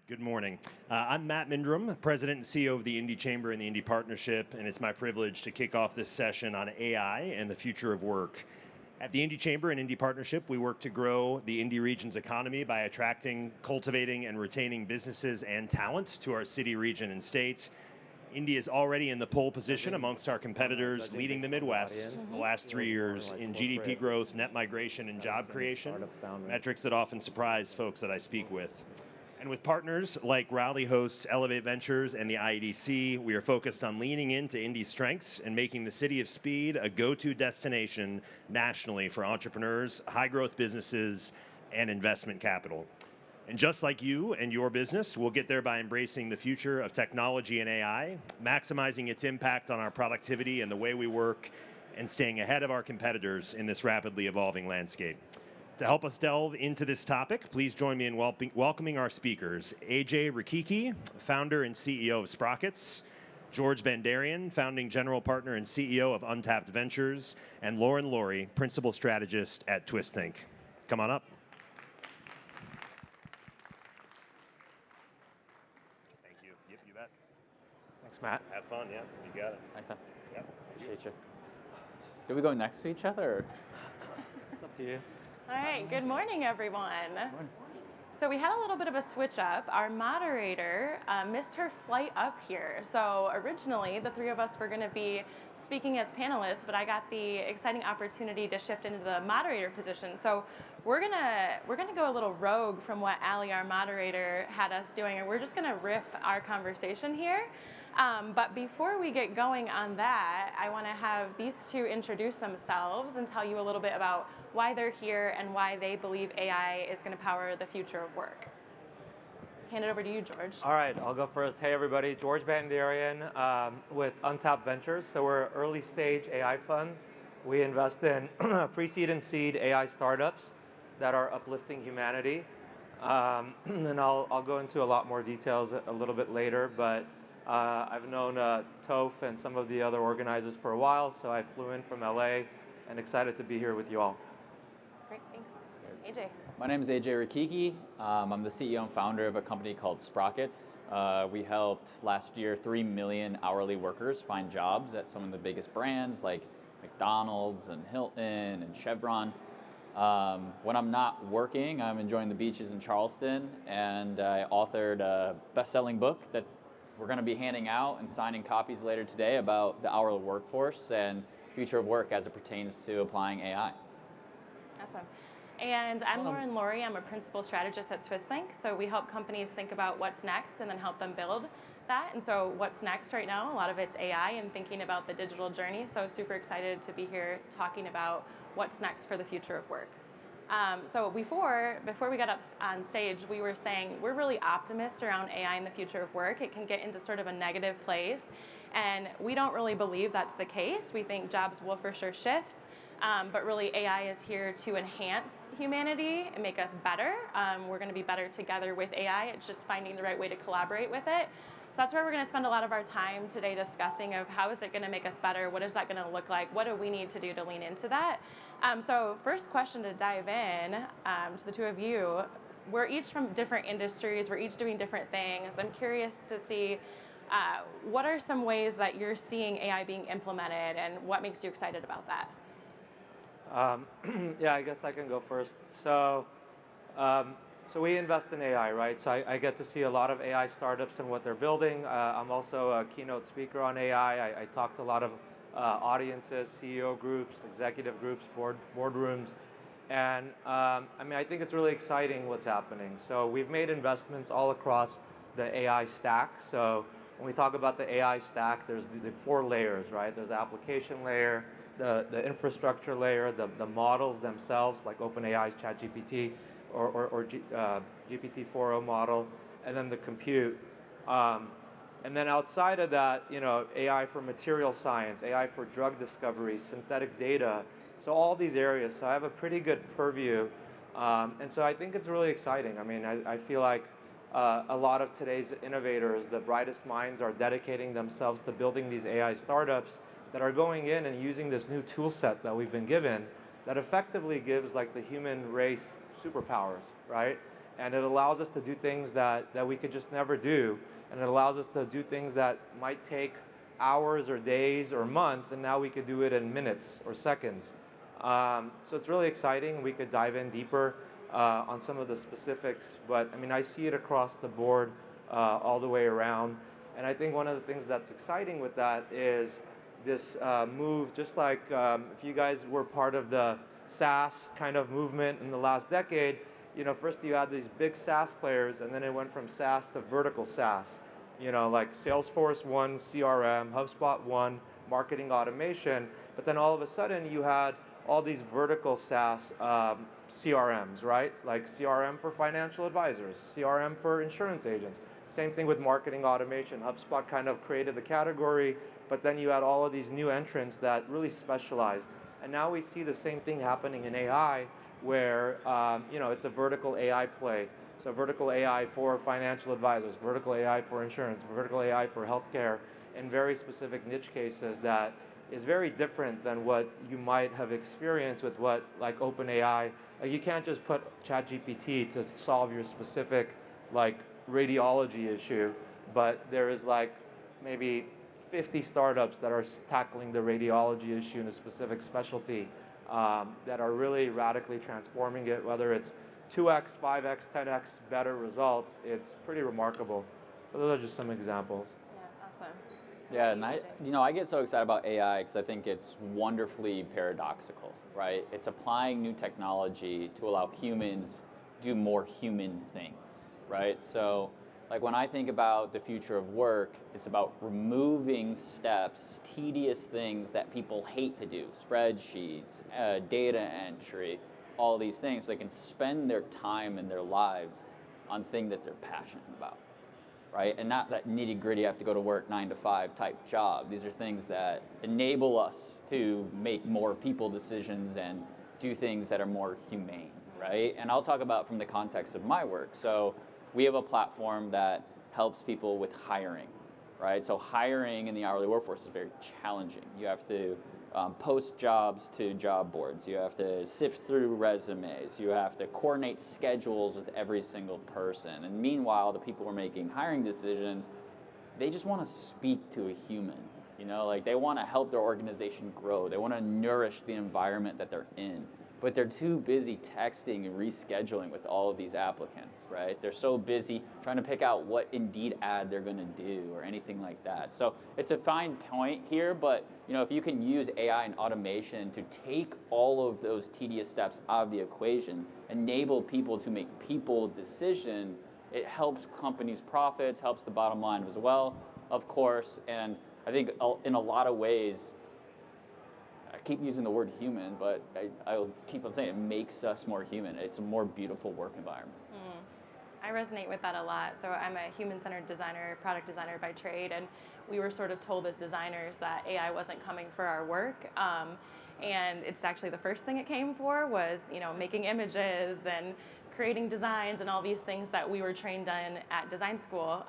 Good morning. I'm Matt Mindrum, President and CEO of the Indy Chamber and the Indy Partnership, and it's my privilege to kick off this session on AI and the future of work. At the Indy Chamber and Indy Partnership, we work to grow the Indy region's economy by attracting, cultivating, and retaining businesses and talent to our city, region, and state. Indy is already in the pole position amongst our competitors, leading the Midwest the last 3 years in GDP growth, net migration, and job creation, metrics that often surprise folks that I speak with. And with partners like Raleigh hosts Elevate Ventures and the IEDC, we are focused on leaning into Indy's strengths and making the City of Speed a go-to destination nationally for entrepreneurs, high-growth businesses, and investment capital. And just like you and your business, we'll get there by embracing the future of technology and AI, maximizing its impact on our productivity and the way we work, and staying ahead of our competitors in this rapidly evolving landscape. To help us delve into this topic, please join me in welcoming our speakers. AJ Rikiki, founder and CEO of Sprockets, George Bandarian, founding general partner and CEO of Untapped Ventures, and Lauren Laurie, principal strategist at TwistThink. Come on up. Thank you. Yep, you bet. Thanks, Matt. Have fun, yeah, you got it. Thanks, Matt. Yep. Appreciate you. Do we go next to each other? Or? It's up to you. All right, good morning, everyone. Good morning. So we had a little bit of a switch up. Our moderator missed her flight up here. So originally, the three of us were going to be speaking as panelists, but I got the exciting opportunity to shift into the moderator position. So we're gonna go a little rogue from what Allie, our moderator, had us doing, and we're just gonna riff our conversation here. But before we get going on that, I want to have these two introduce themselves and tell you a little bit about why they're here and why they believe AI is going to power the future of work. Hand it over to you, George. All right, I'll go first. Hey, everybody. George Bandarian with Untapped Ventures. So we're an early stage AI fund. We invest in pre-seed and seed AI startups that are uplifting humanity. And I'll go into a lot more details a little bit later, but I've known Toph and some of the other organizers for a while, so I flew in from LA and excited to be here with you all. Great, thanks. AJ. My name is AJ Rikiki. I'm the CEO and founder of a company called Sprockets. We helped last year 3 million hourly workers find jobs at some of the biggest brands like McDonald's and Hilton and Chevron. When I'm not working, I'm enjoying the beaches in Charleston, and I authored a best-selling book that we're going to be handing out and signing copies later today about the hourly workforce and future of work as it pertains to applying AI. Awesome. And I'm Lauren Laurie. I'm a principal strategist at TwistThink. So we help companies think about what's next and then help them build that. And so what's next right now, a lot of it's AI and thinking about the digital journey. So super excited to be here talking about what's next for the future of work. So before we got up on stage, we were saying we're really optimists around AI in the future of work. It can get into sort of a negative place, and we don't really believe that's the case. We think jobs will for sure shift, but really AI is here to enhance humanity and make us better. We're going to be better together with AI. It's just finding the right way to collaborate with it. So that's where we're going to spend a lot of our time today discussing of how is it going to make us better, what is that going to look like, what do we need to do to lean into that. So first question to dive in to the two of you, we're each from different industries, we're each doing different things. I'm curious to see what are some ways that you're seeing AI being implemented and what makes you excited about that? Yeah, I guess I can go first. So we invest in AI, right? So I get to see a lot of AI startups and what they're building. I'm also a keynote speaker on AI. I talk to a lot of audiences, CEO groups, executive groups, boardrooms. And I mean, I think it's really exciting what's happening. So we've made investments all across the AI stack. So when we talk about the AI stack, there's the 4 layers, right? There's the application layer, the infrastructure layer, the models themselves, like OpenAI's ChatGPT or GPT-4o model, and then the compute. And then outside of that, you know, AI for material science, AI for drug discovery, synthetic data. So all these areas. So I have a pretty good purview. And so I think it's really exciting. I mean, I feel like a lot of today's innovators, the brightest minds, are dedicating themselves to building these AI startups that are going in and using this new tool set that we've been given that effectively gives like the human race superpowers, right? And it allows us to do things that we could just never do. And it allows us to do things that might take hours or days or months, and now we could do it in minutes or seconds. So it's really exciting. We could dive in deeper on some of the specifics, but I mean, I see it across the board all the way around. And I think one of the things that's exciting with that is this move, just like if you guys were part of the SaaS kind of movement in the last decade, you know, first you had these big SaaS players, and then it went from SaaS to vertical SaaS. You know, like Salesforce won CRM, HubSpot won marketing automation, but then all of a sudden you had all these vertical SaaS CRMs, right? Like CRM for financial advisors, CRM for insurance agents. Same thing with marketing automation. HubSpot kind of created the category, but then you had all of these new entrants that really specialized. And now we see the same thing happening in AI, where you know, it's a vertical AI play. So vertical AI for financial advisors, vertical AI for insurance, vertical AI for healthcare, in very specific niche cases that is very different than what you might have experienced with what, like OpenAI. Like, you can't just put ChatGPT to solve your specific like radiology issue, but there is like maybe 50 startups that are tackling the radiology issue in a specific specialty that are really radically transforming it, whether it's 2x, 5x, 10x better results. It's pretty remarkable. So those are just some examples. Yeah, awesome. Yeah, and I get so excited about AI because I think it's wonderfully paradoxical, right? It's applying new technology to allow humans do more human things, right? So, like when I think about the future of work, it's about removing steps, tedious things that people hate to do, spreadsheets, data entry, all these things, so they can spend their time and their lives on things that they're passionate about, right? And not that nitty-gritty, have to go to work 9 to 5 type job. These are things that enable us to make more people decisions and do things that are more humane, right? And I'll talk about from the context of my work. So we have a platform that helps people with hiring, right? So hiring in the hourly workforce is very challenging. You have to post jobs to job boards. You have to sift through resumes. You have to coordinate schedules with every single person. And meanwhile, the people who are making hiring decisions, they just want to speak to a human. You know, like they want to help their organization grow. They want to nourish the environment that they're in. But they're too busy texting and rescheduling with all of these applicants, right? They're so busy trying to pick out what Indeed ad they're going to do or anything like that. So it's a fine point here, but you know, if you can use AI and automation to take all of those tedious steps out of the equation, enable people to make people decisions, it helps companies' profits, helps the bottom line as well, of course. And I think in a lot of ways, I keep using the word human, but I'll keep on saying it makes us more human. It's a more beautiful work environment. I resonate with that a lot. So I'm a human-centered designer, product designer by trade, and we were sort of told as designers that AI wasn't coming for our work. And it's actually the first thing it came for was, you know, making images and creating designs and all these things that we were trained in at design school.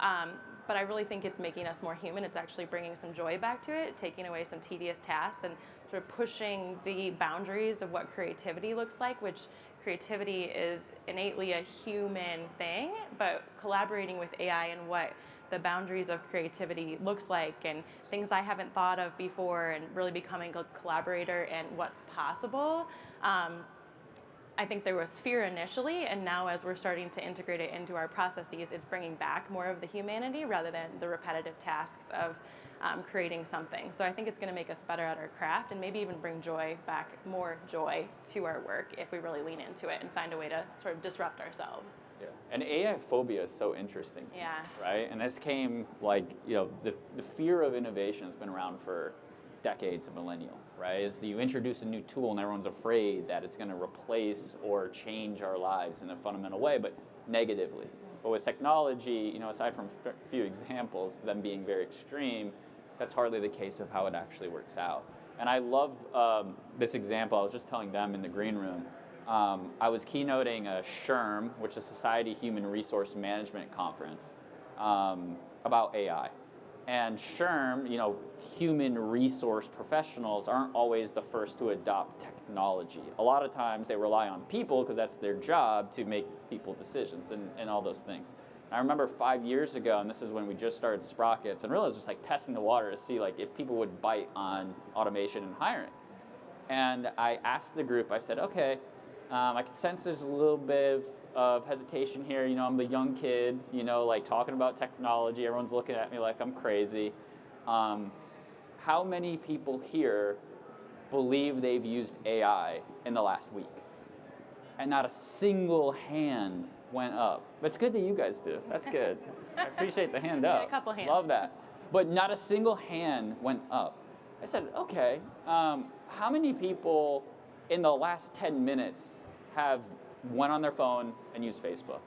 But I really think it's making us more human. It's actually bringing some joy back to it, taking away some tedious tasks and sort of pushing the boundaries of what creativity looks like, which creativity is innately a human thing, but collaborating with AI and what the boundaries of creativity looks like and things I haven't thought of before and really becoming a collaborator and what's possible. I think there was fear initially, and now as we're starting to integrate it into our processes, it's bringing back more of the humanity rather than the repetitive tasks of creating something. So I think it's going to make us better at our craft and maybe even bring joy back, more joy to our work if we really lean into it and find a way to sort of disrupt ourselves. Yeah, and AI phobia is so interesting to me, right? And this came like, you know, the fear of innovation has been around for decades, a millennial, right? Is you introduce a new tool and everyone's afraid that it's going to replace or change our lives in a fundamental way, but negatively. But with technology, you know, aside from a few examples, them being very extreme, that's hardly the case of how it actually works out. And I love this example. I was just telling them in the green room. I was keynoting a SHRM, which is Society Human Resource Management Conference, about AI. And SHRM, human resource professionals aren't always the first to adopt technology. A lot of times they rely on people because that's their job to make people decisions and all those things. And I remember 5 years ago, and this is when we just started Sprockets, and really it was just like testing the water to see like if people would bite on automation and hiring. And I asked the group, I said, okay, I can sense there's a little bit of hesitation here. I'm the young kid, like talking about technology. Everyone's looking at me like I'm crazy. How many people here believe they've used AI in the last week? And not a single hand went up. But it's good that you guys do. That's good. I appreciate the hand up. Yeah, a couple hands. Love that. But not a single hand went up. I said, okay, how many people in the last 10 minutes have went on their phone and used Facebook?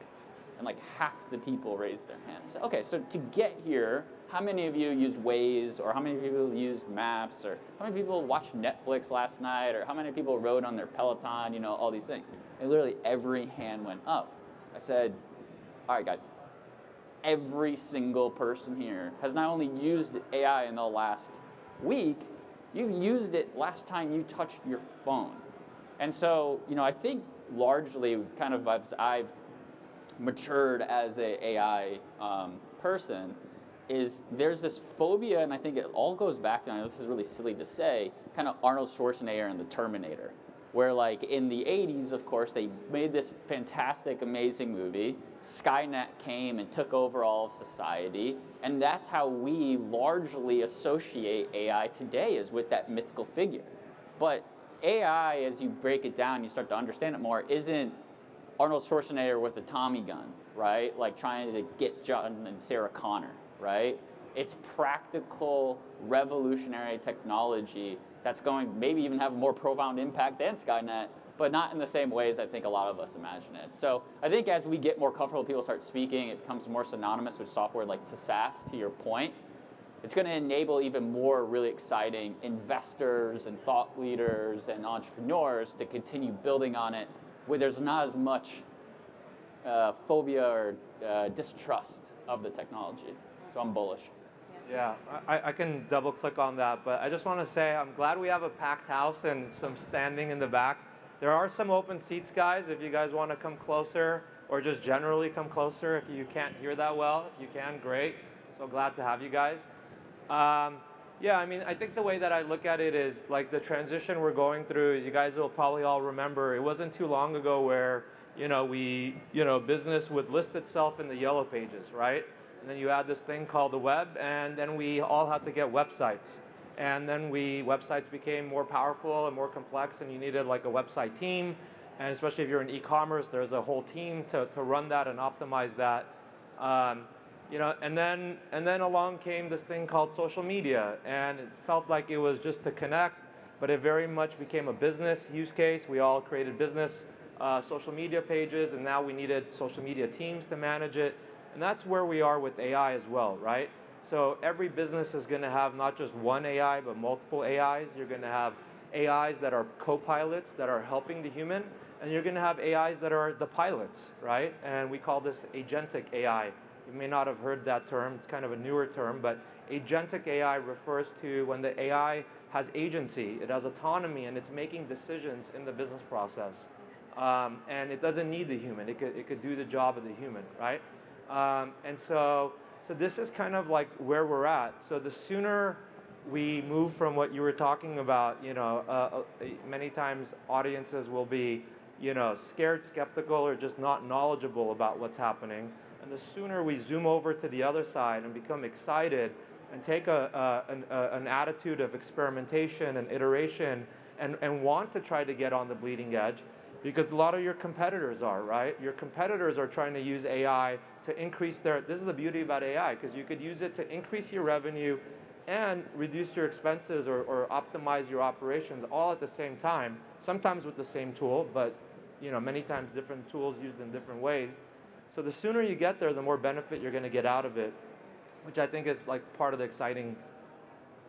And like half the people raised their hands. Okay, so to get here, how many of you used Waze, or how many people used Maps, or how many people watched Netflix last night, or how many people rode on their Peloton, all these things? And literally every hand went up. I said, all right guys, every single person here has not only used AI in the last week, you've used it last time you touched your phone. And so, I think largely kind of as I've matured as a AI person, is there's this phobia, and I think it all goes back to, I know this is really silly to say, kind of Arnold Schwarzenegger and the Terminator, where like in the 80s, of course, they made this fantastic, amazing movie. Skynet came and took over all of society, and that's how we largely associate AI today, is with that mythical figure. But AI, as you break it down, you start to understand it more, isn't Arnold Schwarzenegger with a Tommy gun, right? Like trying to get John and Sarah Connor, right? It's practical, revolutionary technology that's going maybe even have a more profound impact than Skynet, but not in the same ways I think a lot of us imagine it. So I think as we get more comfortable, people start speaking, it becomes more synonymous with software like SaaS, to your point. It's going to enable even more really exciting investors and thought leaders and entrepreneurs to continue building on it, where there's not as much phobia or distrust of the technology. So I'm bullish. Yeah, I can double click on that, but I just want to say I'm glad we have a packed house and some standing in the back. There are some open seats, guys, if you guys want to come closer, or just generally come closer if you can't hear that well. If you can, great. So glad to have you guys. Yeah, I mean, I think the way that I look at it is like the transition we're going through, as you guys will probably all remember, it wasn't too long ago where, business would list itself in the yellow pages, right? And then you add this thing called the web, and then we all had to get websites. And then websites became more powerful and more complex, and you needed like a website team. And especially if you're in e-commerce, there's a whole team to run that and optimize that. And then along came this thing called social media, and it felt like it was just to connect, but it very much became a business use case. We all created business social media pages, and now we needed social media teams to manage it. And that's where we are with AI as well, right? So every business is going to have not just one AI, but multiple AIs. You're going to have AIs that are co-pilots that are helping the human, and you're going to have AIs that are the pilots, right? And we call this agentic AI. You may not have heard that term. It's kind of a newer term, but agentic AI refers to when the AI has agency, it has autonomy, and it's making decisions in the business process. And it doesn't need the human. It could do the job of the human, right? And so this is kind of like where we're at. So the sooner we move from what you were talking about, many times audiences will be, scared, skeptical, or just not knowledgeable about what's happening. And the sooner we zoom over to the other side and become excited and take an attitude of experimentation and iteration and want to try to get on the bleeding edge, because a lot of your competitors are, right? Your competitors are trying to use AI to increase this is the beauty about AI, because you could use it to increase your revenue and reduce your expenses or optimize your operations all at the same time, sometimes with the same tool, but many times different tools used in different ways. So the sooner you get there, the more benefit you're going to get out of it, which I think is like part of the exciting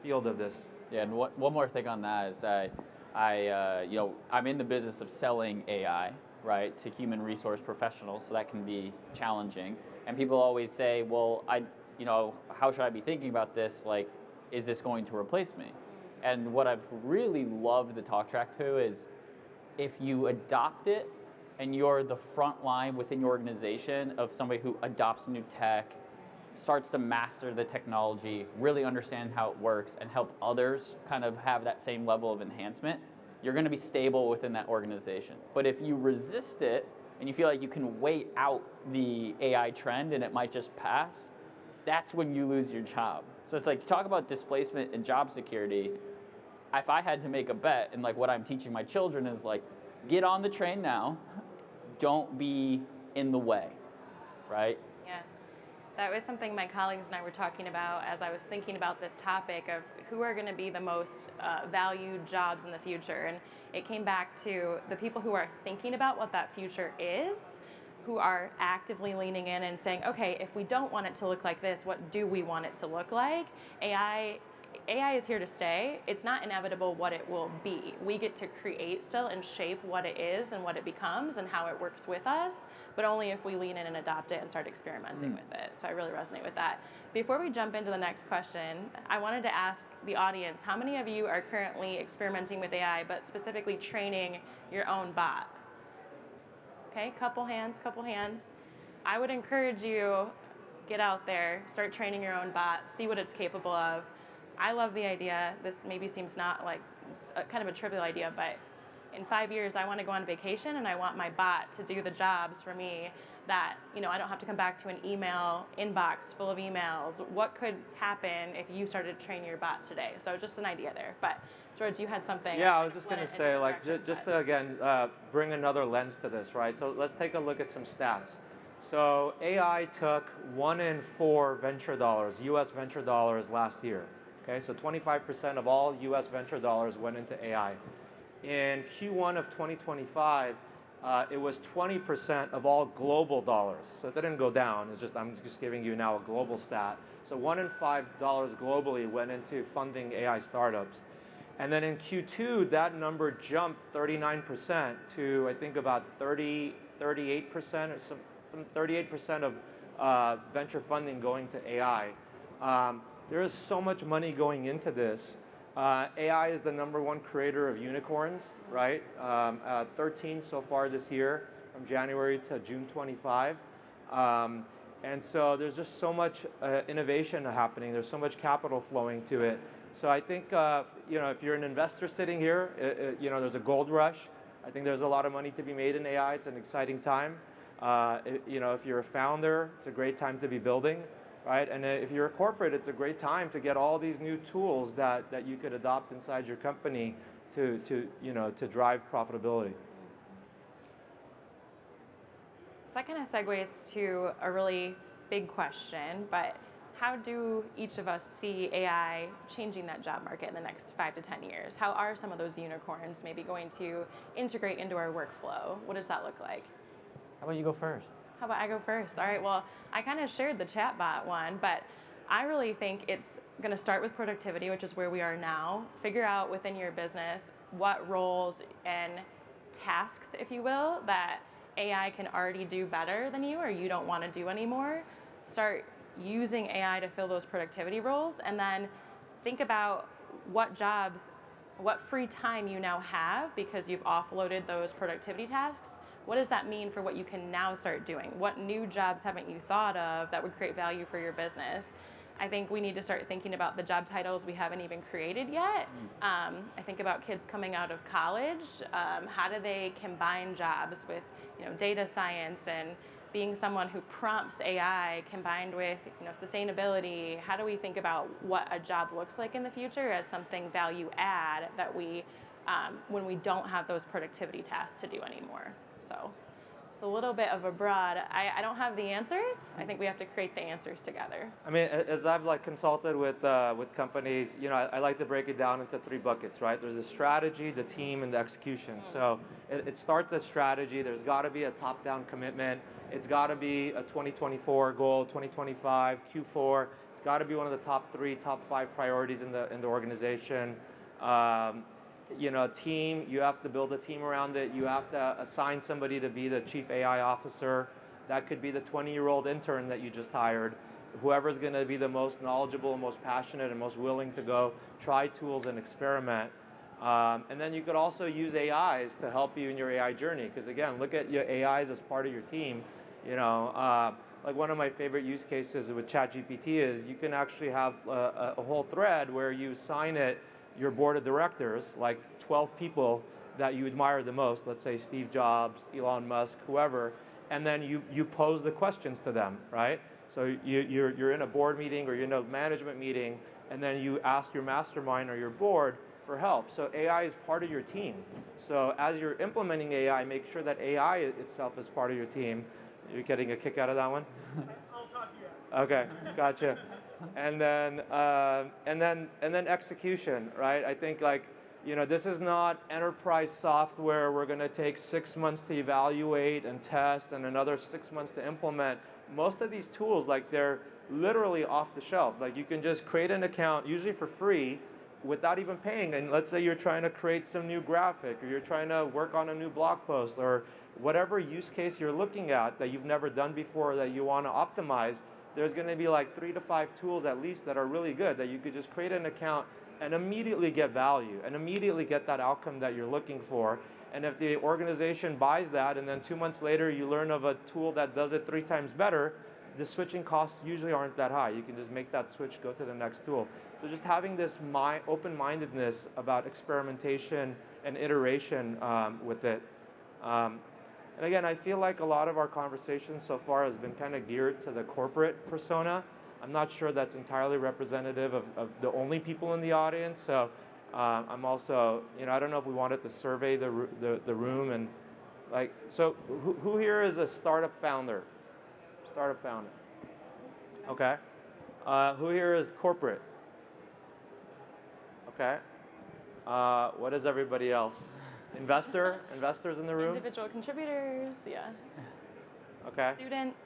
field of this. Yeah, and one more thing on that is I'm in the business of selling AI, right, to human resource professionals, so that can be challenging. And people always say, well, how should I be thinking about this? Like, is this going to replace me? And what I've really loved the talk track to is if you adopt it and you're the front line within your organization of somebody who adopts new tech, starts to master the technology, really understand how it works, and help others kind of have that same level of enhancement, you're going to be stable within that organization. But if you resist it and you feel like you can wait out the AI trend and it might just pass, that's when you lose your job. So it's like, talk about displacement and job security. If I had to make a bet, and like what I'm teaching my children is like, get on the train now, don't be in the way, right? Yeah. That was something my colleagues and I were talking about as I was thinking about this topic of who are going to be the most valued jobs in the future. And it came back to the people who are thinking about what that future is, who are actively leaning in and saying, okay, if we don't want it to look like this, what do we want it to look like? AI is here to stay. It's not inevitable what it will be. We get to create still and shape what it is and what it becomes and how it works with us, but only if we lean in and adopt it and start experimenting with it. So I really resonate with that. Before we jump into the next question, I wanted to ask the audience, how many of you are currently experimenting with AI, but specifically training your own bot? Okay, couple hands. I would encourage you, get out there, start training your own bot, see what it's capable of. I love the idea. This maybe seems not like kind of a trivial idea, but in 5 years, I want to go on vacation and I want my bot to do the jobs for me that, I don't have to come back to an email inbox full of emails. What could happen if you started to train your bot today? So just an idea there. But George, you had something. Yeah, I was just going to say, like, just to, again, bring another lens to this, right? So let's take a look at some stats. So AI took 1 in 4 venture dollars, US venture dollars last year. Okay, so 25% of all US venture dollars went into AI. In Q1 of 2025, it was 20% of all global dollars. So it didn't go down, I'm just giving you now a global stat. So 1 in 5 dollars globally went into funding AI startups. And then in Q2, that number jumped 39% to, I think, about 38% or some 38% of venture funding going to AI. There is so much money going into this. AI is the #1 creator of unicorns, right? 13 so far this year, from January to June 25. And so there's just so much innovation happening. There's so much capital flowing to it. So I think, if you're an investor sitting here, there's a gold rush. I think there's a lot of money to be made in AI. It's an exciting time. If you're a founder, it's a great time to be building. Right, and if you're a corporate, it's a great time to get all these new tools that you could adopt inside your company to drive profitability. So that kind of segues to a really big question, but how do each of us see AI changing that job market in the next 5 to 10 years? How are some of those unicorns maybe going to integrate into our workflow? What does that look like? How about you go first? How about I go first? All right, well, I kind of shared the chatbot one, but I really think it's going to start with productivity, which is where we are now. Figure out within your business what roles and tasks, if you will, that AI can already do better than you or you don't want to do anymore. Start using AI to fill those productivity roles, and then think about what jobs, what free time you now have because you've offloaded those productivity tasks. What does that mean for what you can now start doing? What new jobs haven't you thought of that would create value for your business? I think we need to start thinking about the job titles we haven't even created yet. I think about kids coming out of college. How do they combine jobs with data science and being someone who prompts AI combined with sustainability? How do we think about what a job looks like in the future as something value add that we, when we don't have those productivity tasks to do anymore? So it's a little bit of a broad, I don't have the answers. I think we have to create the answers together. I mean, as I've consulted with companies, I like to break it down into 3 buckets, right? There's the strategy, the team, and the execution. So it starts as strategy. There's got to be a top-down commitment. It's got to be a 2024 goal, 2025, Q4. It's got to be one of the top 3, top 5 priorities in the organization. Team, you have to build a team around it. You have to assign somebody to be the chief AI officer. That could be the 20-year-old intern that you just hired. whoever's going to be the most knowledgeable, most passionate, and most willing to go try tools and experiment. And then you could also use AIs to help you in your AI journey. Because again, look at your AIs as part of your team. Like one of my favorite use cases with ChatGPT is you can actually have a whole thread where you assign it your board of directors, like 12 people that you admire the most, let's say Steve Jobs, Elon Musk, whoever, and then you pose the questions to them, right? So you're in a board meeting or you're in a management meeting, and then you ask your mastermind or your board for help. So AI is part of your team. So as you're implementing AI, make sure that AI itself is part of your team. You're getting a kick out of that one? I'll talk to you after. Okay, gotcha. And then execution, right? I think this is not enterprise software. We're going to take 6 months to evaluate and test and another 6 months to implement. Most of these tools, they're literally off the shelf. Like you can just create an account, usually for free, without even paying. And let's say you're trying to create some new graphic, or you're trying to work on a new blog post, or whatever use case you're looking at that you've never done before that you want to optimize. There's going to be 3 to 5 tools at least that are really good that you could just create an account and immediately get value and immediately get that outcome that you're looking for. And if the organization buys that and then 2 months later you learn of a tool that does it 3 times better, the switching costs usually aren't that high. You can just make that switch, go to the next tool. So just having this open-mindedness about experimentation and iteration with it. And again, I feel like a lot of our conversation so far has been kind of geared to the corporate persona. I'm not sure that's entirely representative of the only people in the audience. So I'm also, I don't know if we wanted to survey the room and so who here is a startup founder? Startup founder. Okay. Who here is corporate? Okay. What is everybody else? Investor? Investors in the room? Individual contributors, yeah. Okay. Students.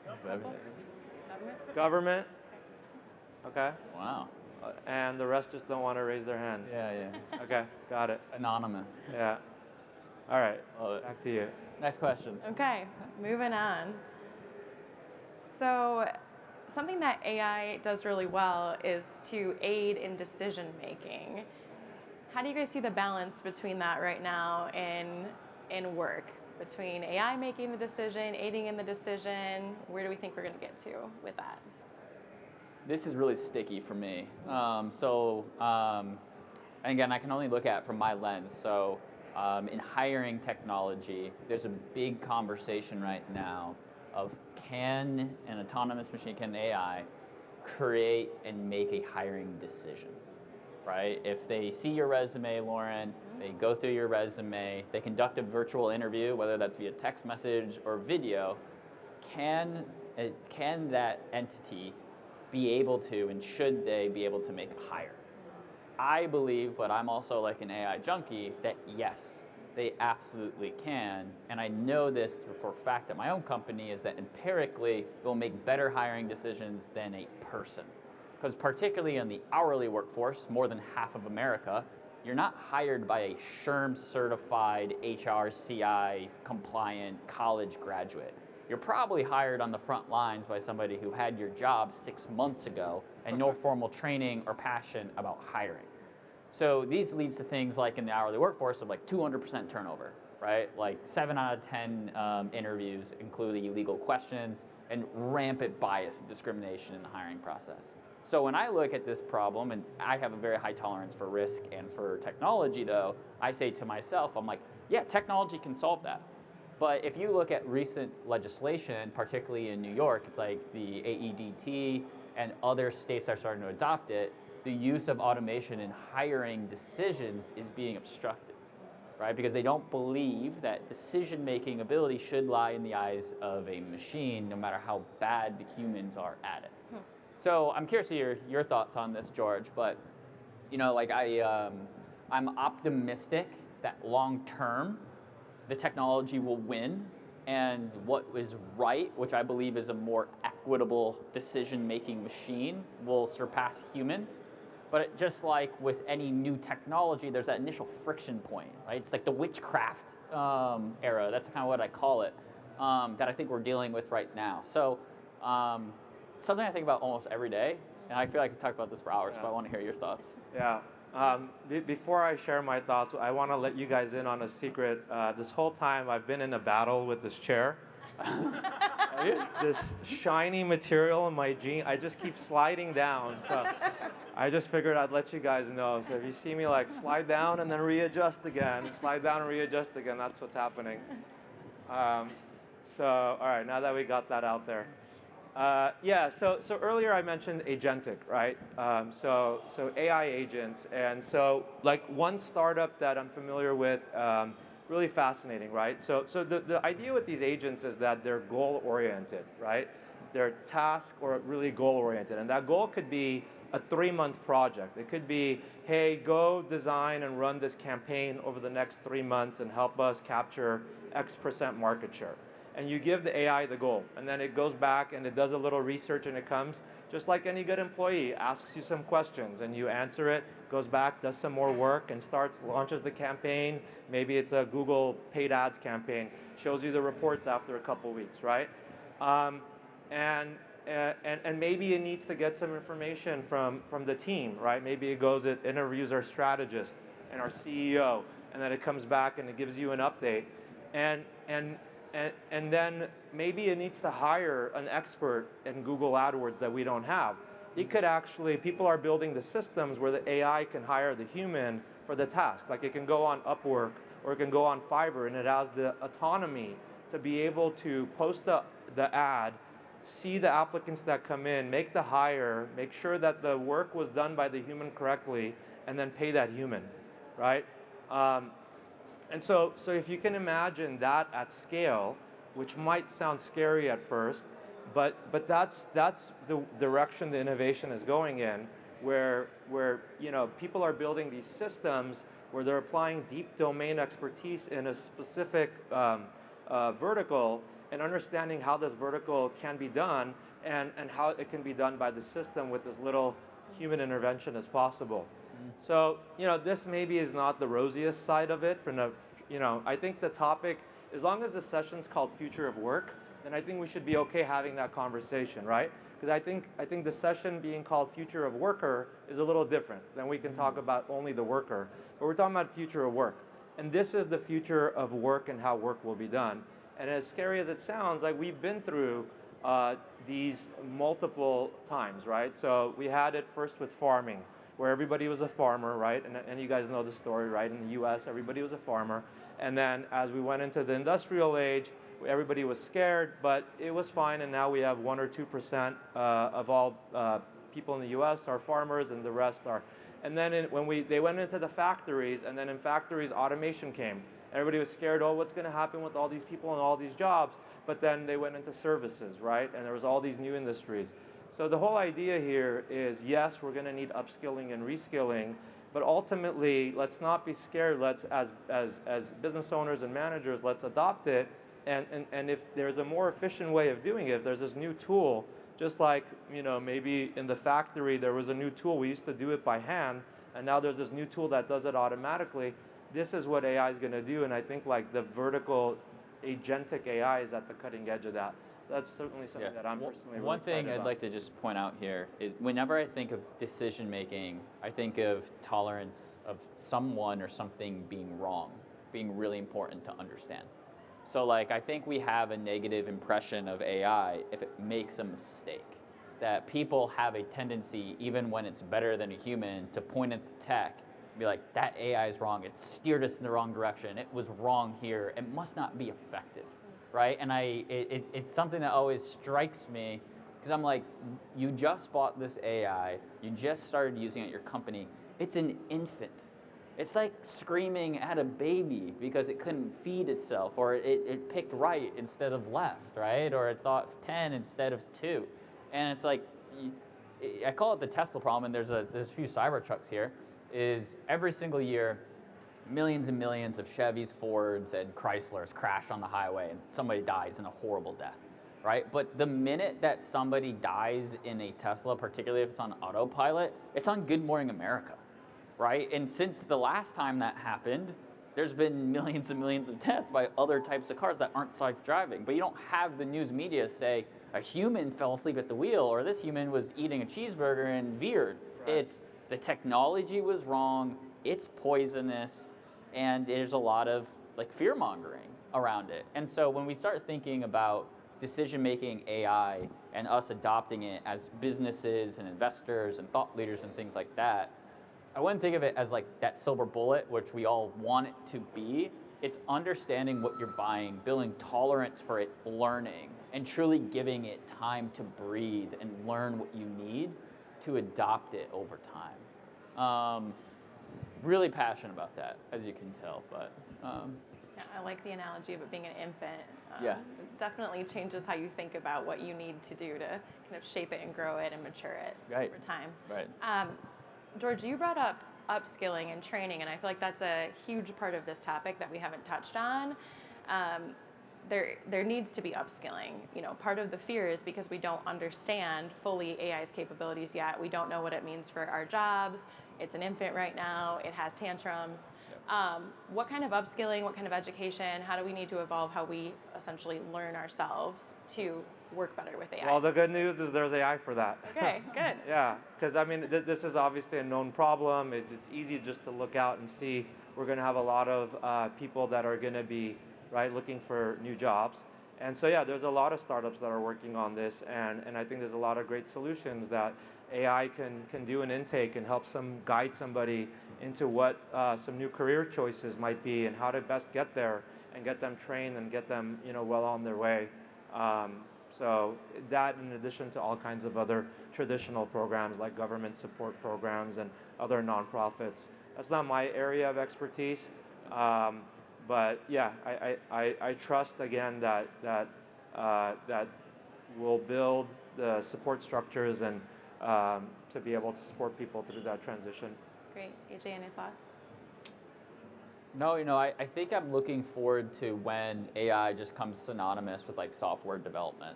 Everything. Government. Government? Okay. Wow. And the rest just don't want to raise their hands? Yeah. Okay, got it. Anonymous. Yeah. All right, Love it. back to you. Next question. Okay, moving on. So something that AI does really well is to aid in decision making. How do you guys see the balance between that right now in work? Between AI making the decision, aiding in the decision, where do we think we're going to get to with that? This is really sticky for me. Again, I can only look at it from my lens. So in hiring technology, there's a big conversation right now of can an autonomous machine, can AI create and make a hiring decision, right? If they see your resume, Lauren, they go through your resume, they conduct a virtual interview, whether that's via text message or video, can that entity be able to, and should they be able to make a hire? I believe, but I'm also like an AI junkie, that yes, they absolutely can. And I know this for a fact at my own company is that empirically it will make better hiring decisions than a person. Because particularly in the hourly workforce, more than half of America, you're not hired by a SHRM certified HRCI compliant college graduate. You're probably hired on the front lines by somebody who had your job 6 months ago and no formal training or passion about hiring. So these leads to things like in the hourly workforce of 200% turnover, right? 7 out of 10 interviews include illegal questions and rampant bias and discrimination in the hiring process. So when I look at this problem, and I have a very high tolerance for risk and for technology though, I say to myself, I'm like, yeah, technology can solve that. But if you look at recent legislation, particularly in New York, it's like the AEDT and other states are starting to adopt it, the use of automation in hiring decisions is being obstructed, right? Because they don't believe that decision-making ability should lie in the eyes of a machine, no matter how bad the humans are at it. So I'm curious to hear your thoughts on this, George, but I'm optimistic that long-term, the technology will win, and what is right, which I believe is a more equitable decision-making machine, will surpass humans. But just like with any new technology, there's that initial friction point, right? It's like the witchcraft era. That's kind of what I call it, that I think we're dealing with right now. So something I think about almost every day, and I feel like I could talk about this for hours, but I want to hear your thoughts. Yeah. Before I share my thoughts, I want to let you guys in on a secret. This whole time I've been in a battle with this chair. This shiny material in my jean, I just keep sliding down. So I just figured I'd let you guys know. So if you see me like slide down and then readjust again, slide down and readjust again, that's what's happening. So all right, now that we got that out there. Yeah, so earlier I mentioned agentic, right? So AI agents, and so like one startup that I'm familiar with, really fascinating, right? So the idea with these agents is that they're goal-oriented, right? They're task or really goal-oriented, and that goal could be a 3-month project. It could be, hey, go design and run this campaign over the next 3 months and help us capture X% market share. And you give the AI the goal, and then it goes back and it does a little research, and it comes, just like any good employee, asks you some questions and you answer it, goes back, does some more work, and launches the campaign. Maybe it's a Google paid ads campaign, shows you the reports after a couple weeks, right? And maybe it needs to get some information from the team, right? Maybe it interviews our strategist and our CEO, and then it comes back and it gives you an update. And then maybe it needs to hire an expert in Google AdWords that we don't have. It could actually, people are building the systems where the AI can hire the human for the task. Like it can go on Upwork or it can go on Fiverr, and it has the autonomy to be able to post the ad, see the applicants that come in, make the hire, make sure that the work was done by the human correctly, and then pay that human, right? And so if you can imagine that at scale, which might sound scary at first, but that's the direction the innovation is going in, where people are building these systems where they're applying deep domain expertise in a specific vertical and understanding how this vertical can be done and how it can be done by the system with as little human intervention as possible. So, this maybe is not the rosiest side of it. I think the topic, as long as the session's called Future of Work, then I think we should be okay having that conversation, right? Because I think the session being called Future of Worker is a little different. Then we can talk about only the worker. But we're talking about future of work. And this is the future of work and how work will be done. And as scary as it sounds, like we've been through these multiple times, right? So we had it first with farming, where everybody was a farmer, right? And you guys know the story, right? In the US, everybody was a farmer. And then as we went into the industrial age, everybody was scared, but it was fine. And now we have 1 or 2% of all people in the US are farmers, and the rest are. And then they went into the factories, and then in factories, automation came. Everybody was scared, oh, what's going to happen with all these people and all these jobs? But then they went into services, right? And there was all these new industries. So the whole idea here is, yes, we're going to need upskilling and reskilling, but ultimately, let's not be scared. Let's, as business owners and managers, let's adopt it. And if there's a more efficient way of doing it, if there's this new tool, just like maybe in the factory there was a new tool, we used to do it by hand, and now there's this new tool that does it automatically. This is what AI is going to do, and I think like the vertical agentic AI is at the cutting edge of that. So that's certainly something that I'm personally really One thing excited I'd like to just point out here is whenever I think of decision making, I think of tolerance of someone or something being wrong, being really important to understand. So like I think we have a negative impression of AI if it makes a mistake. That people have a tendency, even when it's better than a human, to point at the tech and be like, that AI is wrong, it steered us in the wrong direction, it was wrong here, it must not be effective. Right, and it's something that always strikes me, because I'm like, you just bought this AI, you just started using it at your company, it's an infant. It's like screaming at a baby because it couldn't feed itself, or it picked right instead of left, right? Or it thought 10 instead of 2. And it's like, I call it the Tesla problem, and there's a few Cybertrucks here, is every single year, millions and millions of Chevys, Fords, and Chryslers crash on the highway and somebody dies in a horrible death, right? But the minute that somebody dies in a Tesla, particularly if it's on autopilot, it's on Good Morning America, right? And since the last time that happened, there's been millions and millions of deaths by other types of cars that aren't self-driving. But you don't have the news media say, a human fell asleep at the wheel, or this human was eating a cheeseburger and veered. Right. It's the technology was wrong, it's poisonous, and there's a lot of like fear mongering around it. And so when we start thinking about decision-making AI and us adopting it as businesses and investors and thought leaders and things like that, I wouldn't think of it as like that silver bullet, which we all want it to be. It's understanding what you're buying, building tolerance for it, learning, and truly giving it time to breathe and learn what you need to adopt it over time. Really passionate about that, as you can tell, but. Yeah, I like the analogy of it being an infant. Yeah. It definitely changes how you think about what you need to do to kind of shape it and grow it and mature it Right. over time. Right. George, you brought up upskilling and training, and I feel like that's a huge part of this topic that we haven't touched on. There needs to be upskilling. Part of the fear is because we don't understand fully AI's capabilities yet. We don't know what it means for our jobs. It's an infant right now. It has tantrums. What kind of upskilling, what kind of education, how do we need to evolve how we essentially learn ourselves to work better with AI? Well, the good news is there's AI for that. Okay, good. Yeah, because I mean, this is obviously a known problem. It's easy just to look out and see we're going to have a lot of people that are going to be looking for new jobs. And so yeah, there's a lot of startups that are working on this, and I think there's a lot of great solutions that AI can do an intake and help guide somebody into what some new career choices might be and how to best get there and get them trained and get them well on their way. So that, in addition to all kinds of other traditional programs like government support programs and other nonprofits. That's not my area of expertise, but yeah, I trust again that we'll build the support structures and to be able to support people through that transition. Great. AJ, any thoughts? No, I think I'm looking forward to when AI just comes synonymous with like software development.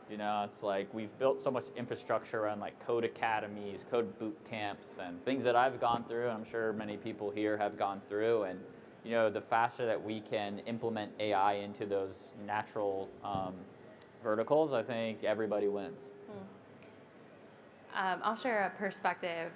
It's like we've built so much infrastructure around like code academies, code boot camps, and things that I've gone through, and I'm sure many people here have gone through. And the faster that we can implement AI into those natural verticals, I think everybody wins. I'll share a perspective.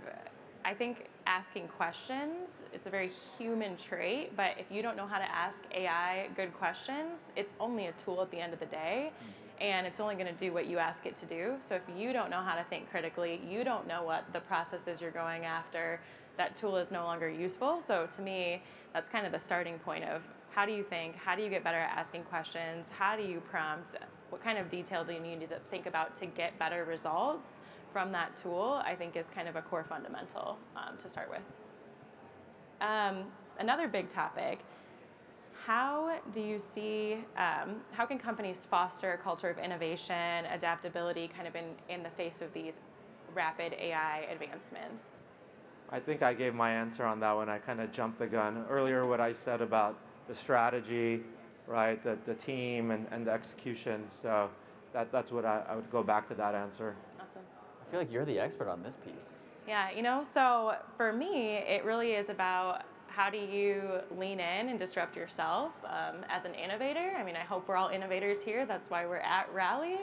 I think asking questions, it's a very human trait, but if you don't know how to ask AI good questions, it's only a tool at the end of the day, and it's only going to do what you ask it to do. So if you don't know how to think critically, you don't know what the process is you're going after, that tool is no longer useful. So to me, that's kind of the starting point of how do you think, how do you get better at asking questions, how do you prompt, what kind of detail do you need to think about to get better results from that tool, I think is kind of a core fundamental to start with. Another big topic, how do you see, how can companies foster a culture of innovation, adaptability, kind of in the face of these rapid AI advancements? I think I gave my answer on that one. I kind of jumped the gun. Earlier, what I said about the strategy, the team and the execution. So that's what I would go back to that answer. Awesome. I feel like you're the expert on this piece. Yeah, so for me, it really is about how do you lean in and disrupt yourself as an innovator. I mean, I hope we're all innovators here. That's why we're at Rally.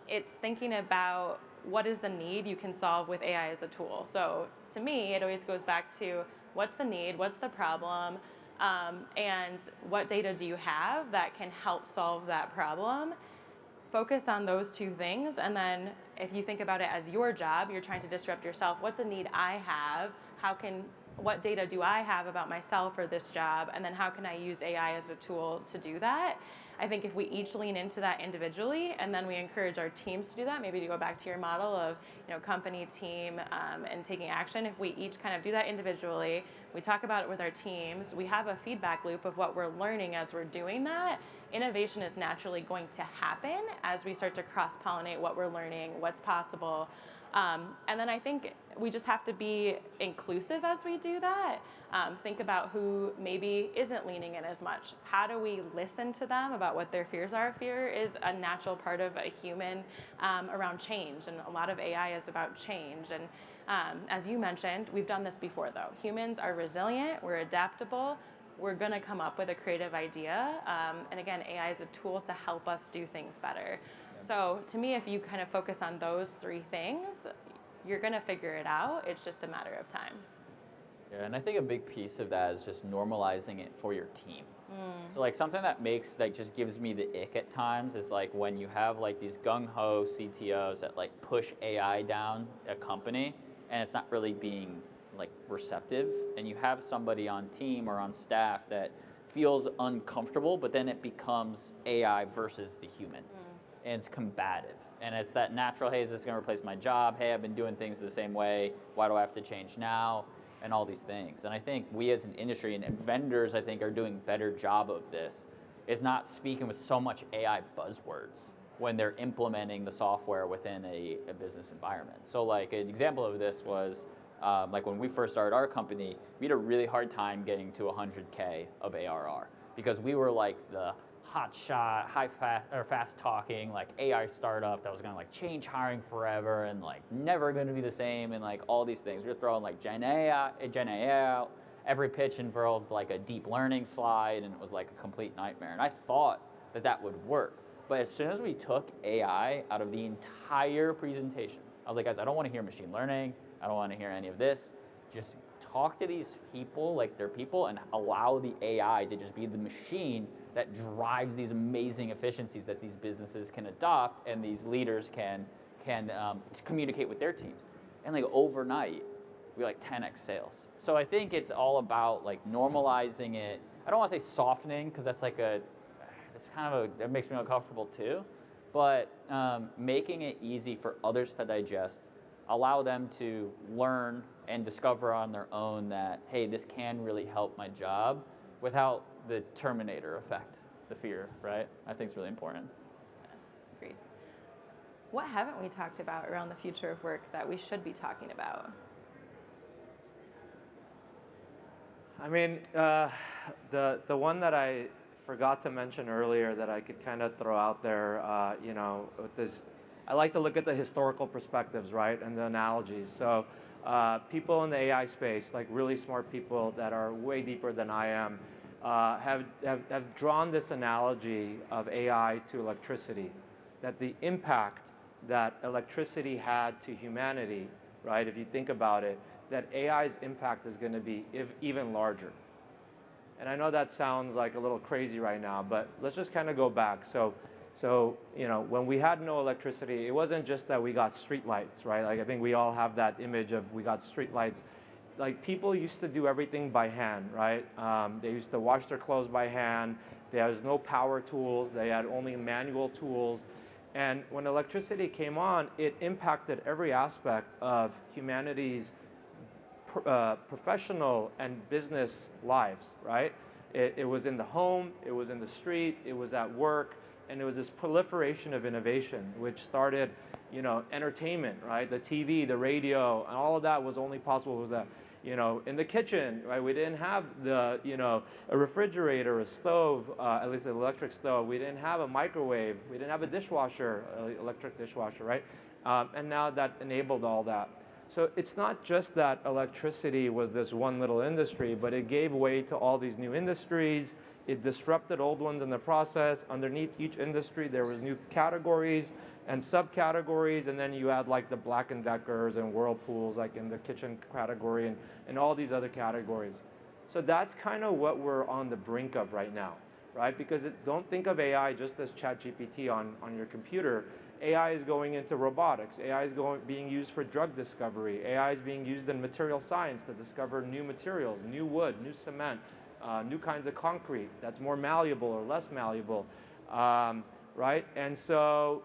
It's thinking about what is the need you can solve with AI as a tool. So to me, it always goes back to what's the need, what's the problem, and what data do you have that can help solve that problem. Focus on those two things, and then if you think about it as your job, you're trying to disrupt yourself. What's a need I have? What data do I have about myself for this job? And then how can I use AI as a tool to do that? I think if we each lean into that individually, and then we encourage our teams to do that, maybe to go back to your model of company, team, and taking action. If we each kind of do that individually, we talk about it with our teams, we have a feedback loop of what we're learning as we're doing that, innovation is naturally going to happen as we start to cross-pollinate what we're learning, what's possible. And then I think we just have to be inclusive as we do that. Think about who maybe isn't leaning in as much. How do we listen to them about what their fears are? Fear is a natural part of a human around change, and a lot of AI is about change. And as you mentioned, we've done this before though. Humans are resilient, we're adaptable, we're gonna come up with a creative idea. And again, AI is a tool to help us do things better. So to me, if you kind of focus on those three things, you're going to figure it out. It's just a matter of time. Yeah, and I think a big piece of that is just normalizing it for your team. So like something that just gives me the ick at times is like when you have like these gung-ho CTOs that like push AI down a company and it's not really being like receptive, and you have somebody on team or on staff that feels uncomfortable, but then it becomes AI versus the human. And it's combative. And it's that natural, hey, is this gonna replace my job? Hey, I've been doing things the same way. Why do I have to change now? And all these things. And I think we as an industry and vendors, I think, are doing a better job of this, is not speaking with so much AI buzzwords when they're implementing the software within a business environment. So like an example of this was, like when we first started our company, we had a really hard time getting to 100K of ARR because we were like the hot shot, fast talking, like AI startup that was gonna like change hiring forever and like never gonna be the same and like all these things. We were throwing like Gen AI out, every pitch involved like a deep learning slide, and it was like a complete nightmare. And I thought that that would work. But as soon as we took AI out of the entire presentation, I was like, guys, I don't wanna hear machine learning. I don't wanna hear any of this. Just talk to these people like they're people and allow the AI to just be the machine that drives these amazing efficiencies that these businesses can adopt and these leaders can communicate with their teams. And like overnight, we like 10x sales. So I think it's all about like normalizing it. I don't want to say softening because that's like that makes me uncomfortable too. But making it easy for others to digest, allow them to learn and discover on their own that, hey, this can really help my job without the Terminator effect, the fear, right? I think it's really important. Agreed. What haven't we talked about around the future of work that we should be talking about? I mean, the one that I forgot to mention earlier that I could kind of throw out there, with this, I like to look at the historical perspectives, right, and the analogies. So people in the AI space, like really smart people that are way deeper than I am, have drawn this analogy of AI to electricity, that the impact that electricity had to humanity, right, if you think about it, that AI's impact is going to be even larger. And I know that sounds like a little crazy right now, but let's just kind of go back. So when we had no electricity, it wasn't just that we got street lights, right? Like I think we all have that image of we got street lights. Like people used to do everything by hand, right? They used to wash their clothes by hand. There was no power tools. They had only manual tools. And when electricity came on, it impacted every aspect of humanity's professional and business lives, right? It was in the home, it was in the street, it was at work, and it was this proliferation of innovation, which started, entertainment, right? The TV, the radio, and all of that was only possible with that. In the kitchen, right? We didn't have a refrigerator, a stove, at least an electric stove. We didn't have a microwave. We didn't have a dishwasher, electric dishwasher, right? And now that enabled all that. So it's not just that electricity was this one little industry, but it gave way to all these new industries. It disrupted old ones in the process. Underneath each industry, there was new categories and subcategories, and then you had like the Black & Deckers and Whirlpools like in the kitchen category and all these other categories. So that's kind of what we're on the brink of right now, right? Because don't think of AI just as ChatGPT on your computer. AI is going into robotics. AI is being used for drug discovery. AI is being used in material science to discover new materials, new wood, new cement, new kinds of concrete that's more malleable or less malleable, right? And so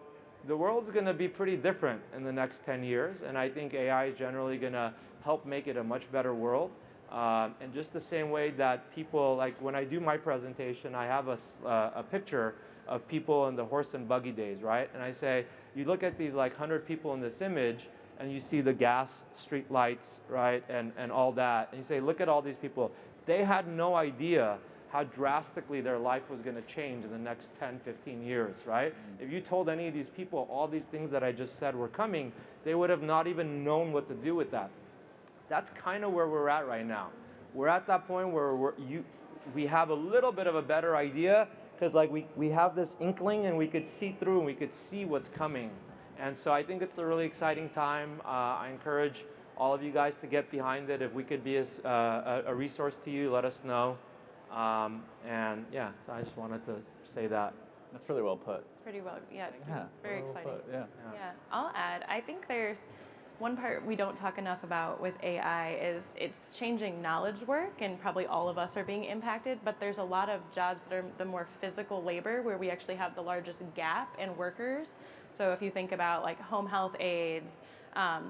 the world's going to be pretty different in the next 10 years, and I think AI is generally going to help make it a much better world. And just the same way that people, like when I do my presentation, I have a picture of people in the horse and buggy days, right? And I say, you look at these like 100 people in this image, and you see the gas, street lights, right, and all that, and you say, look at all these people. They had no idea how drastically their life was going to change in the next 10, 15 years, right? If you told any of these people all these things that I just said were coming, they would have not even known what to do with that. That's kind of where we're at right now. We're at that point where we have a little bit of a better idea, because like we have this inkling and we could see through and we could see what's coming. And so I think it's a really exciting time. I encourage all of you guys to get behind it. If we could be a resource to you, let us know. And yeah, so I just wanted to say that. That's really well put. It's pretty well, yeah, it's very well exciting. put, yeah. Yeah, I'll add, I think there's one part we don't talk enough about with AI is it's changing knowledge work, and probably all of us are being impacted, but there's a lot of jobs that are the more physical labor where we actually have the largest gap in workers. So if you think about like home health aides,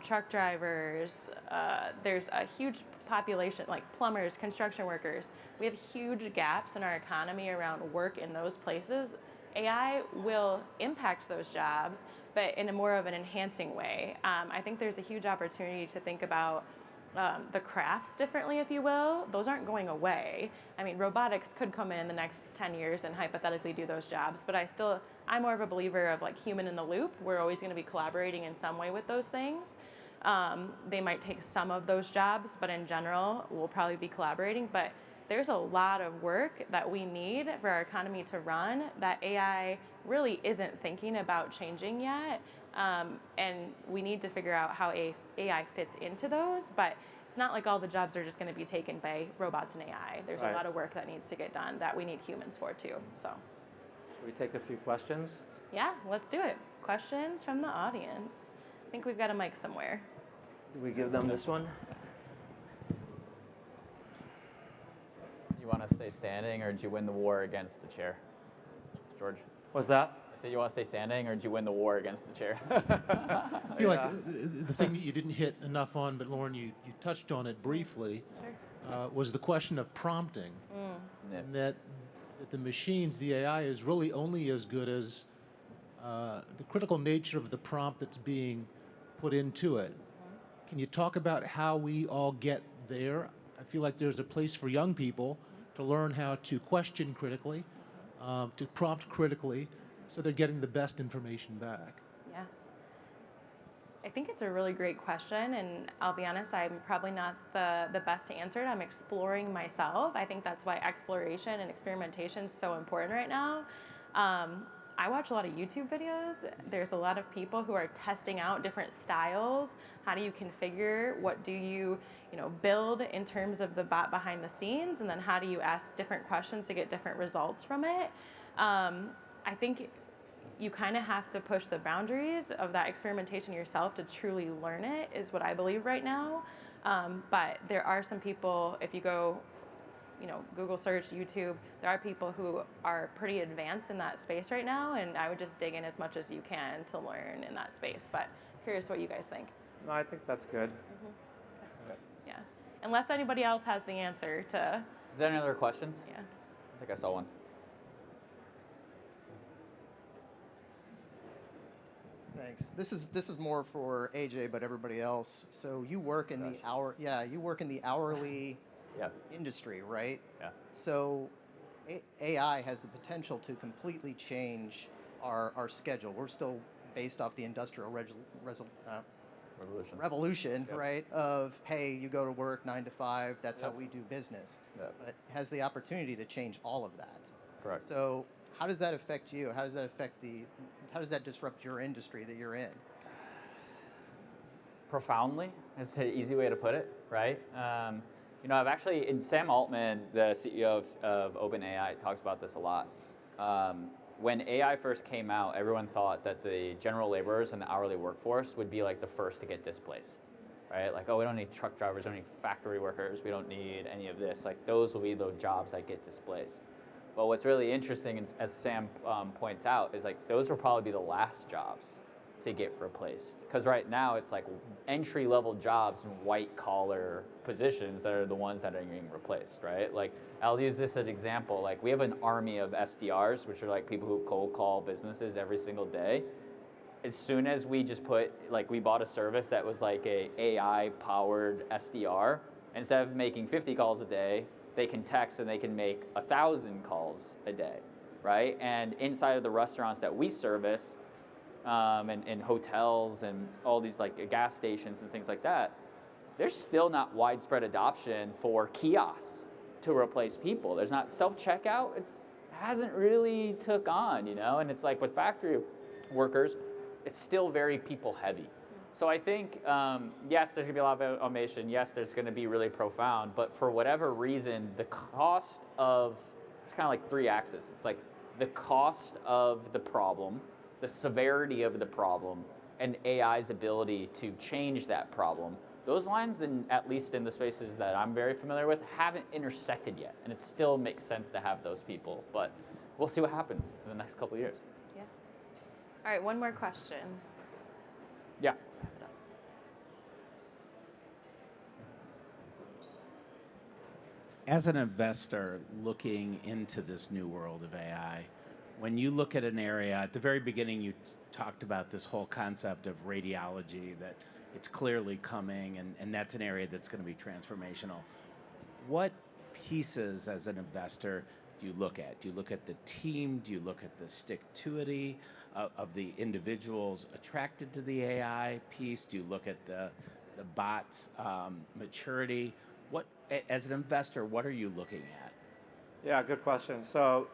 truck drivers, there's a huge population like plumbers, construction workers. We have huge gaps in our economy around work in those places. AI will impact those jobs, but in a more of an enhancing way. I think there's a huge opportunity to think about the crafts differently, if you will. Those aren't going away. I mean, robotics could come in the next 10 years and hypothetically do those jobs, but I'm more of a believer of like human in the loop. We're always going to be collaborating in some way with those things. They might take some of those jobs, but in general, we'll probably be collaborating. But there's a lot of work that we need for our economy to run that AI really isn't thinking about changing yet. And we need to figure out how AI fits into those. But it's not like all the jobs are just going to be taken by robots and AI. There's a lot of work that needs to get done that we need humans for too. So, should we take a few questions? Yeah, let's do it. Questions from the audience. I think we've got a mic somewhere. Do we give them this one? You want to stay standing, or did you win the war against the chair, George? What's that? I said you want to stay standing, or did you win the war against the chair? I feel like the thing that you didn't hit enough on, but Lauren, you touched on it briefly, was the question of prompting. And that the machines, the AI, is really only as good as the critical nature of the prompt that's being put into it. Can you talk about how we all get there? I feel like there's a place for young people to learn how to question critically, to prompt critically, so they're getting the best information back. Yeah. I think it's a really great question, and I'll be honest, I'm probably not the best to answer it. I'm exploring myself. I think that's why exploration and experimentation is so important right now. I watch a lot of YouTube videos. There's a lot of people who are testing out different styles. How do you configure? What do you build in terms of the bot behind the scenes? And then how do you ask different questions to get different results from it? I think you kind of have to push the boundaries of that experimentation yourself to truly learn it, is what I believe right now. But there are some people, if you go Google search, YouTube, there are people who are pretty advanced in that space right now, and I would just dig in as much as you can to learn in that space. But curious what you guys think. No, I think that's good. Okay. Yeah. Unless anybody else has the answer to. Is there any other questions? Yeah. I think I saw one. Thanks. This is more for AJ, but everybody else. So you work in the hourly industry, right? Yeah. So AI has the potential to completely change our schedule. We're still based off the industrial revolution, Yep. right? Of, hey, you go to work 9 to 5, that's how we do business. Yep. But it has the opportunity to change all of that. Correct. So how does that affect you? How does that disrupt your industry that you're in? Profoundly, it's an easy way to put it, right? I've actually, Sam Altman, the CEO of OpenAI, talks about this a lot. When AI first came out, everyone thought that the general laborers and the hourly workforce would be like the first to get displaced, right? Like, oh, we don't need truck drivers, we don't need factory workers, we don't need any of this. Like, those will be the jobs that get displaced. But what's really interesting, as Sam points out, is like those will probably be the last jobs to get replaced. Because right now it's like entry-level jobs in white-collar positions that are the ones that are getting replaced, right? Like, I'll use this as an example. Like, we have an army of SDRs, which are like people who cold call businesses every single day. As soon as we just we bought a service that was like a AI-powered SDR, instead of making 50 calls a day, they can text and they can make 1,000 calls a day, right? And inside of the restaurants that we service, and hotels and all these like gas stations and things like that, there's still not widespread adoption for kiosks to replace people. There's not self-checkout. It hasn't really took on, you know? And it's like with factory workers, it's still very people heavy. So I think, yes, there's gonna be a lot of automation. Yes, there's gonna be really profound, but for whatever reason, the cost of, it's kind of like three axes. It's like the cost of the problem, the severity of the problem, and AI's ability to change that problem. Those lines, at least in the spaces that I'm very familiar with, haven't intersected yet. And it still makes sense to have those people, but we'll see what happens in the next couple of years. Yeah. All right, one more question. Yeah. As an investor looking into this new world of AI, when you look at an area, at the very beginning you talked about this whole concept of radiology, that it's clearly coming, and that's an area that's going to be transformational. What pieces as an investor do you look at? Do you look at the team? Do you look at the stick-to-ity of the individuals attracted to the AI piece? Do you look at the bots' maturity? What, as an investor, what are you looking at? Yeah, good question. So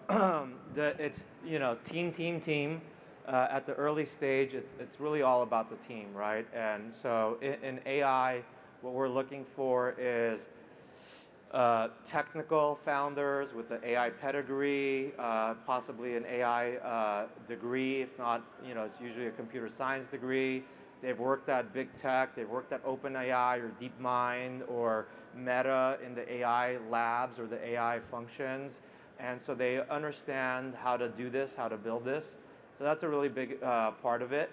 it's, you know, team. At the early stage, it's really all about the team, right? And so in AI, what we're looking for is technical founders with the AI pedigree, possibly an AI degree. If not, you know, it's usually a computer science degree. They've worked at big tech. They've worked at OpenAI or DeepMind or Meta in the AI labs or the AI functions. And so they understand how to do this, how to build this. So that's a really big part of it.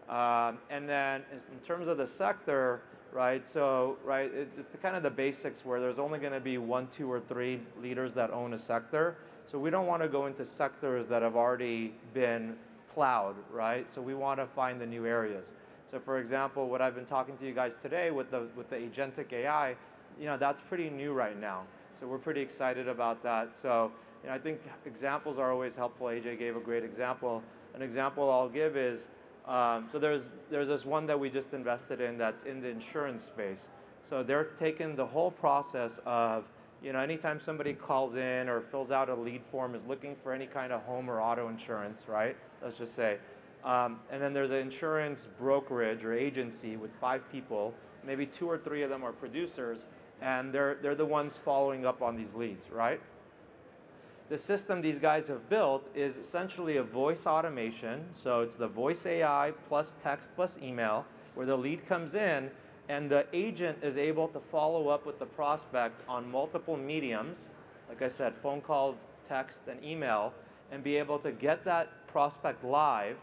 And then in terms of the sector, right, so, right, it's just the kind of the basics where there's only going to be 1, 2, or 3 leaders that own a sector. So we don't want to go into sectors that have already been plowed, right? So we want to find the new areas. So for example, what I've been talking to you guys today with the agentic AI, you know, that's pretty new right now. So we're pretty excited about that. So, you know, I think examples are always helpful. AJ gave a great example. An example I'll give is, so there's this one that we just invested in that's in the insurance space. So they're taking the whole process of, you know, anytime somebody calls in or fills out a lead form, is looking for any kind of home or auto insurance, right? Let's just say. And then there's an insurance brokerage or agency with 5 people, maybe 2 or 3 of them are producers, and they're the ones following up on these leads, right? The system these guys have built is essentially a voice automation. So it's the voice AI plus text plus email, where the lead comes in and the agent is able to follow up with the prospect on multiple mediums, like I said, phone call, text, and email, and be able to get that prospect live,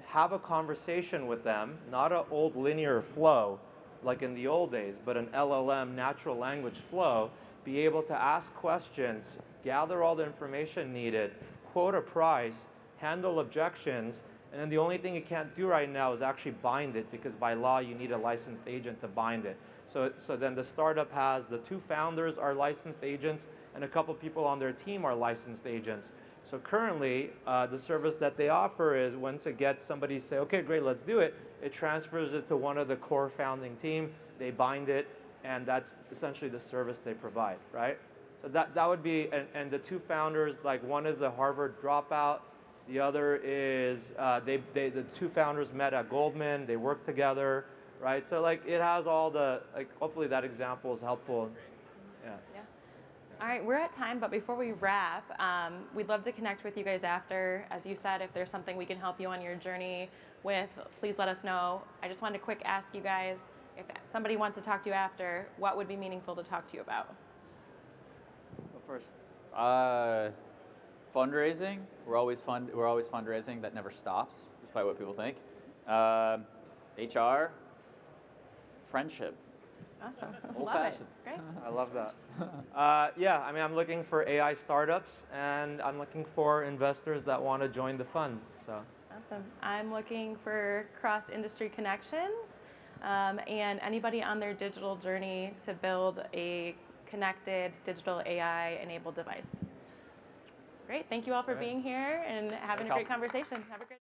have a conversation with them, not an old linear flow like in the old days, but an LLM, natural language flow, be able to ask questions, gather all the information needed, quote a price, handle objections, and then the only thing you can't do right now is actually bind it, because by law you need a licensed agent to bind it. So then the startup has the 2 founders are licensed agents, and a couple people on their team are licensed agents. So currently, the service that they offer is once it gets somebody to say, okay, great, let's do it, it transfers it to one of the core founding team, they bind it, and that's essentially the service they provide, right? So that would be, and the 2 founders, like one is a Harvard dropout, the other is, the 2 founders met at Goldman, they work together, right? So like it has all the, like hopefully that example is helpful. Yeah. All right, we're at time, but before we wrap, we'd love to connect with you guys after. As you said, if there's something we can help you on your journey with, please let us know. I just wanted to quick ask you guys, if somebody wants to talk to you after, what would be meaningful to talk to you about? Go first. Fundraising. We're always fundraising. That never stops, despite what people think. HR. Friendship. Awesome. Old Love it. fashioned. Great. I love that. Yeah, I mean, I'm looking for AI startups, and I'm looking for investors that want to join the fund. So. Awesome. I'm looking for cross-industry connections and anybody on their digital journey to build a connected digital AI-enabled device. Great. Thank you all for being here and having a great conversation. Have a great